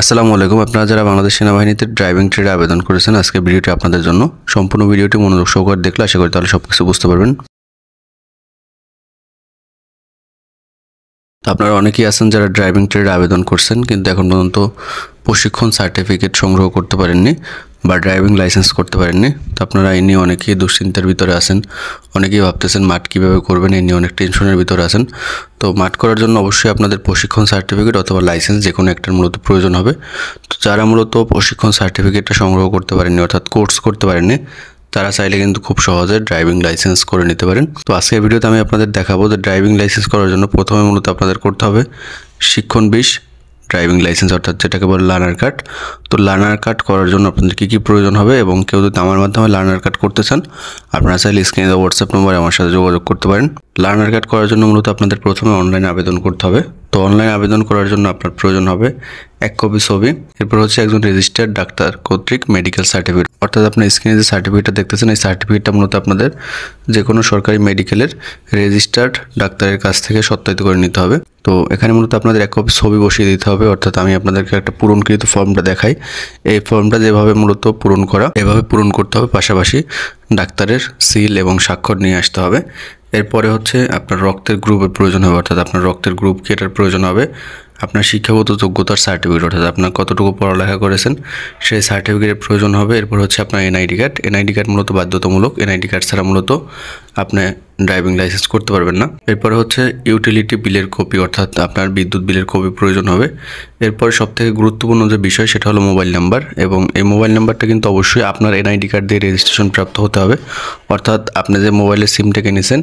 আসসালামু আলাইকুম। আপনারা যারা বাংলাদেশ সেনাবাহিনীতে ড্রাইভিং ট্রেডে আবেদন করেছেন, আজকে ভিডিওটি আপনাদের জন্য। সম্পূর্ণ ভিডিওটি মনোযোগ সহকারে দেখলে আশা করি তাহলে সবকিছু বুঝতে পারবেন। তো আপনারা অনেকেই আছেন যারা ড্রাইভিং ট্রেডে আবেদন করছেন কিন্তু এখন পর্যন্ত প্রশিক্ষণ সার্টিফিকেট সংগ্রহ করতে পারেননি বা ড্রাইভিং লাইসেন্স করতে পারেননি। তো আপনারা এই নিয়ে অনেকেই দুশ্চিন্তার ভিতরে আছেন, অনেকেই ভাবতেছেন মাঠ কীভাবে করবেন, এই নিয়ে অনেক টেনশনের ভিতরে আছেন। তো মাঠ করার জন্য অবশ্যই আপনাদের প্রশিক্ষণ সার্টিফিকেট অথবা লাইসেন্স যে কোনো একটার মূলত প্রয়োজন হবে। তো যারা মূলত প্রশিক্ষণ সার্টিফিকেটটা সংগ্রহ করতে পারেননি অর্থাৎ কোর্স করতে পারেননি, তারা চাইলে কিন্তু খুব সহজে ড্রাইভিং লাইসেন্স করে নিতে পারেন। তো আজকের ভিডিওতে আমি আপনাদের দেখাবো যে ড্রাইভিং লাইসেন্স করার জন্য প্রথমে মূলত আপনাদের করতে হবে শিক্ষণ 20 ড্রাইভিং লাইসেন্স অর্থাৎ যেটাকে বলে লার্নার কার্ড। তো লার্নার কার্ড করার জন্য আপনাদের কী কী প্রয়োজন হবে এবং কেউ যদি আমার মাধ্যমে লার্নার কার্ড করতে চান, আপনারা চাইলে স্ক্রিনে দেওয়া হোয়াটসঅ্যাপ নম্বরে আমার সাথে যোগাযোগ করতে পারেন। লার্নার কার্ড করার জন্য মূলত আপনাদের প্রথমে অনলাইনে আবেদন করতে হবে। তো অনলাইনে আবেদন করার জন্য আপনার প্রয়োজন হবে 1 কপি ছবি, এরপর হচ্ছে একজন রেজিস্টার্ড ডাক্তার কর্তৃক মেডিকেল সার্টিফিকেট, অর্থাৎ আপনার স্ক্রিনে যে সার্টিফিকেটটা দেখতেছেন এই সার্টিফিকেটটা মূলত আপনাদের যে কোনো সরকারি মেডিকেলের রেজিস্টার্ড ডাক্তারের কাছ থেকে সত্যায়িত করে নিতে হবে। তো এখানে মূলত আপনাদের 1 কপি ছবি বসিয়ে দিতে হবে, অর্থাৎ আমি আপনাদেরকে একটা পূরণকৃত ফর্মটা দেখাই। এই ফর্মটা যেভাবে মূলত পূরণ করা এভাবে পূরণ করতে হবে, পাশাপাশি ডাক্তারের সিল এবং স্বাক্ষর নিয়ে আসতে হবে। এরপরে হচ্ছে আপনার রক্তের গ্রুপের প্রয়োজন হবে, অর্থাৎ আপনার রক্তের গ্রুপ কি এটার প্রয়োজন হবে, আপনার শিক্ষাগত যোগ্যতার সার্টিফিকেট অর্থাৎ আপনার কতটুকু পড়ালেখা করেছেন সেই সার্টিফিকেটের প্রয়োজন হবে। এরপর হচ্ছে আপনার এনআইডি কার্ড। এনআইডি কার্ড মূলত বাধ্যতামূলক, এনআইডি কার্ড ছাড়া মূলত আপনি ড্রাইভিং লাইসেন্স করতে পারবেন না। এরপরে হচ্ছে ইউটিলিটি বিলের কপি অর্থাৎ আপনার বিদ্যুৎ বিলের কপি প্রয়োজন হবে। এরপরে সবথেকে গুরুত্বপূর্ণ যে বিষয় সেটা হলো মোবাইল নাম্বার, এবং এই মোবাইল নাম্বারটা কিন্তু অবশ্যই আপনার এনআইডি কার্ড দিয়ে রেজিস্ট্রেশন প্রাপ্ত হতে হবে, অর্থাৎ আপনি যে মোবাইলের সিমটা কিনেছেন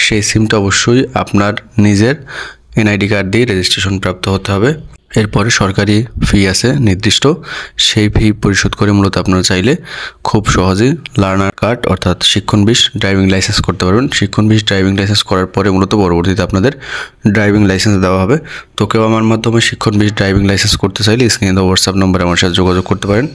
সেই সিমটা অবশ্যই আপনার নিজের এনআইডি কার্ড দিয়ে রেজিস্ট্রেশন প্রাপ্ত হতে হবে। এরপরে সরকারি ফি আছে নির্দিষ্ট, সেই ফি পরিশোধ করে মূলত আপনারা চাইলে খুব সহজেই লার্নার কার্ড অর্থাৎ শিক্ষণ 20 ড্রাইভিং লাইসেন্স করতে পারবেন। শিক্ষণ 20 ড্রাইভিং লাইসেন্স করার পরে মূলত পরবর্তীতে আপনাদের ড্রাইভিং লাইসেন্স দেওয়া হবে। তো কেউ আমার মাধ্যমে শিক্ষণ 20 ড্রাইভিং লাইসেন্স করতে চাইলে স্ক্রিনে দেওয়া হোয়াটসঅ্যাপ নম্বরে আমার সাথে যোগাযোগ করতে পারেন।